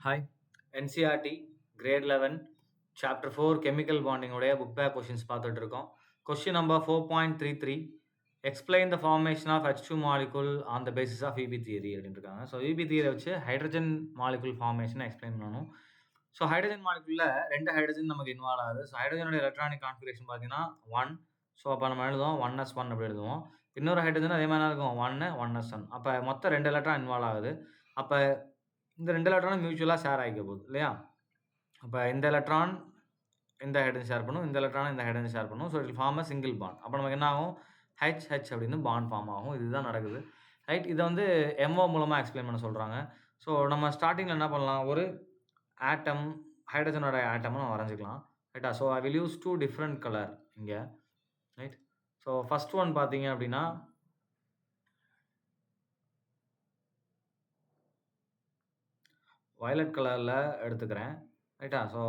Hi, NCRT Grade 11 Chapter 4 Chemical Bonding உடைய book back questions பார்த்துட்டு இருக்கோம். Question number 4.33 Explain the formation of H2 molecule on the basis of EB theory அப்படின்னு இருக்காங்க. So EB theory வச்சு hydrogen molecule ஃபார்மேஷனை explain பண்ணணும். So hydrogen மாலிகுலில் 2 hydrogen நமக்கு involve ஆகுது. So ஹைட்ரஜனோட electronic configuration பார்த்தீங்கன்னா 1. ஸோ அப்போ நம்ம எழுதுவோம் 1s1 அப்படி எழுதுவோம். இன்னொரு ஹைட்ரஜன் அதே மாதிரி இருக்கும் 1 1s1. அப்போ மொத்தம் 2 எலக்ட்ரான் இன்வால்வ் ஆகுது. அப்போ இந்த 2 எலக்ட்ரானும் மியூச்சுவலாக ஷேர் ஆகிக்க போகுது இல்லையா? அப்போ இந்த எலக்ட்ரான் இந்த ஹைட்ரஜன் ஷேர் பண்ணும், இந்த எலக்ட்ரான் இந்த ஹைட்ரஜன் ஷேர் பண்ணும். So it form a single bond. அப்போ நமக்கு என்ன ஆகும்? HH அப்படின்னு பாண்ட் ஃபார்ம் ஆகும். இதுதான் நடக்குது. ரைட், இதை வந்து MO மூலமாக எக்ஸ்பிளைன் பண்ண சொல்கிறாங்க. ஸோ நம்ம ஸ்டார்டிங்கில் என்ன பண்ணலாம்? ஒரு ஆட்டம், ஹைட்ரஜனோட ஆட்டமை நம்ம வரைஞ்சிக்கலாம். ரைட்டா? So I will use 2 different colour இங்கே. ரைட், ஸோ ஃபர்ஸ்ட் ஒன் பார்த்தீங்க அப்படின்னா வயலட் கலரில் எடுத்துக்கிறேன். ரைட்டா? ஸோ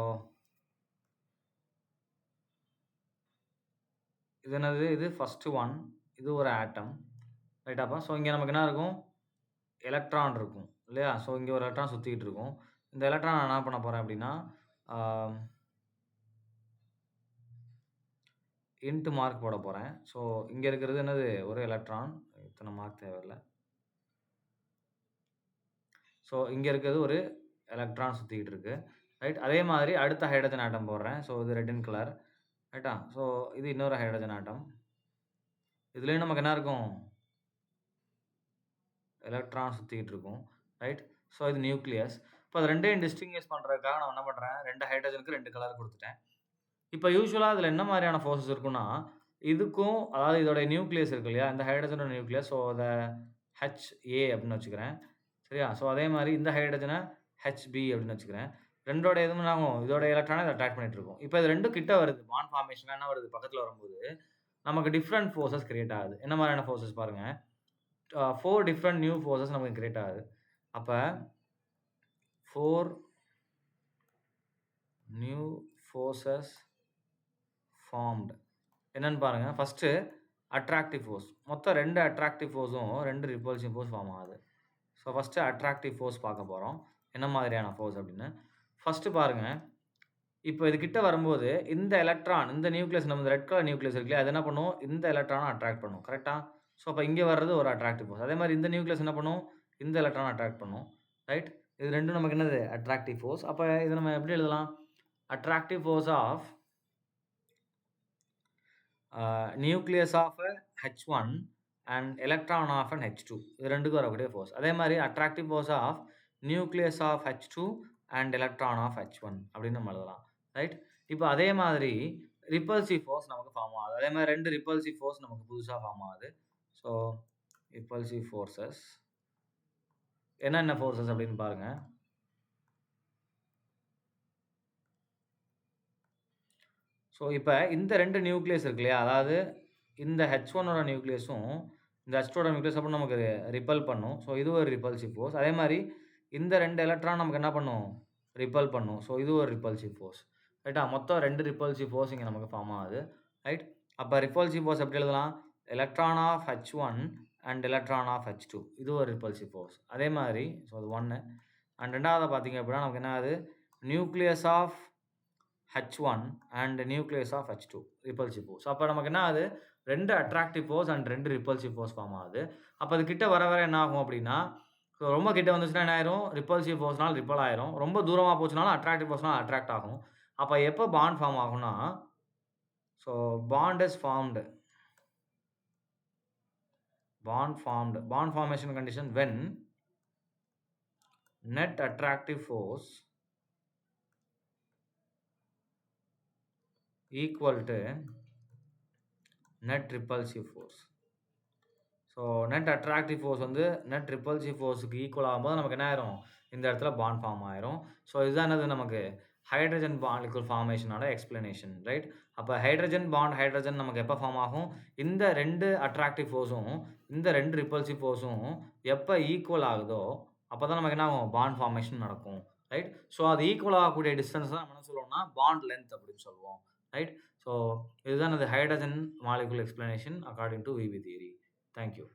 இது என்னது? இது ஃபஸ்ட்டு ஒன். இது ஒரு ஆட்டம். ரைட்டாப்பா? ஸோ இங்கே நமக்கு என்ன இருக்கும்? எலக்ட்ரான் இருக்கும் இல்லையா? ஸோ இங்கே ஒரு எலக்ட்ரான் சுற்றிக்கிட்டு இருக்கும். இந்த எலக்ட்ரான் நான் என்ன பண்ண போகிறேன் அப்படின்னா இன்ட்டு மார்க் போட போகிறேன். ஸோ இங்கே இருக்கிறது என்னது? ஒரு எலக்ட்ரான். இத்தனை மார்க் தேவையில்லை. ஸோ இங்கே இருக்கிறது ஒரு எலக்ட்ரான் சுற்றிக்கிட்டு இருக்கு. ரைட், அதே மாதிரி அடுத்த ஹைட்ரஜன் ஆட்டம் போடுறேன். ஸோ இது ரெட் இன் கலர். ரைட்டா? ஸோ இது இன்னொரு ஹைட்ரஜன் ஆட்டம். இதுலேயும் நமக்கு என்ன இருக்கும்? எலக்ட்ரான் சுற்றிக்கிட்டு இருக்கும். ரைட், ஸோ இது நியூக்ளியஸ். இப்போ அது ரெண்டையும் டிஸ்டிங்விஷ் பண்ணுறதுக்காக நான் என்ன பண்ணுறேன்? 2 ஹைட்ரஜனுக்கு 2 கலர் கொடுத்துட்டேன். இப்போ யூஸ்வலாக அதில் என்ன மாதிரியான ஃபோர்ஸஸ் இருக்குன்னா, இதுக்கும் அதாவது இதோட நியூக்ளியஸ் இருக்கு இல்லையா? இந்த ஹைட்ரஜனோட நியூக்ளியஸ். ஸோ அதை HA அப்படின்னு வச்சுக்கிறேன். சரியா? ஸோ அதே மாதிரி இந்த ஹைட்ரஜனை HB அப்படின்னு வச்சுக்கிறேன். ரெண்டோட எதுவும் ஆகும்? இதோட எலக்ட்ரானை இதை அட்ராக்ட் பண்ணிட்டு இருக்கும். இப்போ இது ரெண்டும் கிட்ட வருது. பாண்ட் ஃபார்மேஷன் என்ன வருது? பக்கத்தில் வரும்போது நமக்கு டிஃப்ரெண்ட் ஃபோர்ஸஸ் கிரியேட் ஆகுது. என்ன மாதிரியான ஃபோர்ஸஸ் பாருங்கள்? 4 டிஃப்ரெண்ட் நியூ ஃபோர்ஸஸ் நமக்கு கிரியேட் ஆகுது. அப்போ 4 நியூ ஃபோர்ஸஸ் ஃபார்ம்டு. என்னன்னு பாருங்கள். First attractive force. மொத்தம் 2 அட்ராக்டிவ் ஃபோர்ஸும் 2 ரிப்பல்சிவ் ஃபோர்ஸ் ஃபார்ம் ஆகுது. ஸோ ஃபஸ்ட்டு அட்ராக்டிவ் ஃபோர்ஸ் பார்க்க போகிறோம். என்ன மாதிரியான ஃபோர்ஸ் அப்படின்னு ஃபஸ்ட்டு பாருங்கள். இப்போ இது கிட்ட வரும்போது இந்த எலக்ட்ரான், இந்த நியூக்ளியஸ், நம்ம இந்த ரெட் கலர் நியூக்ளியஸ் இருக்குல்லையா, அது என்ன பண்ணும்? இந்த எலக்ட்ரானை அட்ராக்ட் பண்ணும். கரெக்டாக? ஸோ அப்போ இங்கே வர்றது ஒரு அட்ராக்டிவ் ஃபோர்ஸ். அதே மாதிரி இந்த நியூக்ளியஸ் என்ன பண்ணும்? இந்த எலக்ட்ரான் அட்ராக்ட் பண்ணும். ரைட், இது ரெண்டும் நமக்கு என்னது? Attractive force. அப்போ இது நம்ம எப்படி எழுதலாம்? Attractive force of nucleus of H1 and electron of and H2. இது ரெண்டுக்கும் வரக்கூடிய ஃபோர்ஸ். அதே மாதிரி attractive force of nucleus of H2 and electron of H1 அப்படின்னு நம்ம எழுதலாம். ரைட், இப்போ அதே மாதிரி ரிப்பல்சிவ் ஃபோர்ஸ் நமக்கு ஃபார்ம் ஆகுது. அதே மாதிரி 2 ரிப்பல்சிவ் ஃபோர்ஸ் நமக்கு புதுசாக ஃபார்ம் ஆகுது. ஸோ ரிப்பல்சிவ் ஃபோர்ஸஸ் என்னென்ன ஃபோர்ஸஸ் அப்படின்னு பாருங்கள். ஸோ இப்போ இந்த 2 நியூக்ளியஸ் இருக்கு இல்லையா? அதாவது இந்த H1ஓட நியூக்ளியஸும் இந்த H2ஓட நியூக்ளியஸ் அப்போ நமக்கு ரிப்பல் பண்ணும். ஸோ இது ஒரு ரிப்பல்சிவ் ஃபோர்ஸ். அதே மாதிரி இந்த 2 எலக்ட்ரான் நமக்கு என்ன பண்ணும்? ரிப்பல் பண்ணும். ஸோ இது ஒரு ரிப்பல்சிவ் ஃபோர்ஸ். ரைட்டா? மொத்தம் 2 ரிப்பல்சிவ் ஃபோர்ஸ் இங்கே நமக்கு ஃபார்ம் ஆகுது. ரைட், அப்போ ரிப்பல்சிவ் ஃபோர்ஸ் எப்படி எழுதலாம்? Electron of H1 and electron of H2. இது ஒரு ரிப்பல்சிவ் ஃபோர்ஸ். அதே மாதிரி ஸோ அது 1. அண்ட் ரெண்டாவது பார்த்தீங்க அப்படின்னா நமக்கு என்ன ஆகுது? Nucleus of H1 and nucleus of H2 repulsive force. அப்போ நமக்கு என்ன ஆகுது? 2 attractive force and 2 repulsive force form ஆகுது. அப்போ அது கிட்ட வர வர என்ன ஆகும் அப்படின்னா, ஸோ ரொம்ப கிட்ட வந்துச்சுன்னா என்ன ஆயிரும்? ரிப்பல்சிவ் ஃபோர்ஸ்னால் ரிப்பல் ஆயிரும். ரொம்ப தூரமாக போச்சுனாலும் அட்ராக்டிவ் ஃபோர்ஸ்னால் அட்ராக்ட் ஆகும். அப்போ எப்போ பாண்ட் ஃபார்ம் ஆகும்னா, so bond is formed. Bond formation condition when net attractive force equal to net repulsive force. So net attractive force வந்து நெட் ரிப்பல்சிவ் ஃபோர்ஸுக்கு ஈக்குவல் ஆகும்போது நமக்கு என்ன ஆயிரும்? இந்த இடத்துல பாண்ட் ஃபார்ம் ஆயிரும். ஸோ இதுதான் என்னது? நமக்கு ஹைட்ரஜன் மாலிகுல் ஃபார்மேஷனோட எக்ஸ்பிளனேஷன். ரைட், அப்போ ஹைட்ரஜன் பாண்ட் ஹைட்ரஜன் நமக்கு எப்போ ஃபார்ம் ஆகும்? இந்த 2 அட்ராக்டிவ் ஃபோர்ஸும் இந்த 2 ரிப்பல்சிவ் ஃபோர்ஸும் எப்போ ஈக்குவல் ஆகுதோ அப்போ தான் நமக்கு என்ன ஆகும்? பாண்ட் ஃபார்மேஷன் நடக்கும். ரைட், ஸோ அது ஈக்குவல் ஆகக்கூடிய டிஸ்டன்ஸ் தான் என்ன சொல்லுவோம்னா பாண்ட் லென்த் அப்படின்னு சொல்லுவோம். ரைட், ஸோ இதுதான் அது hydrogen molecule explanation according to EB theory. Thank you.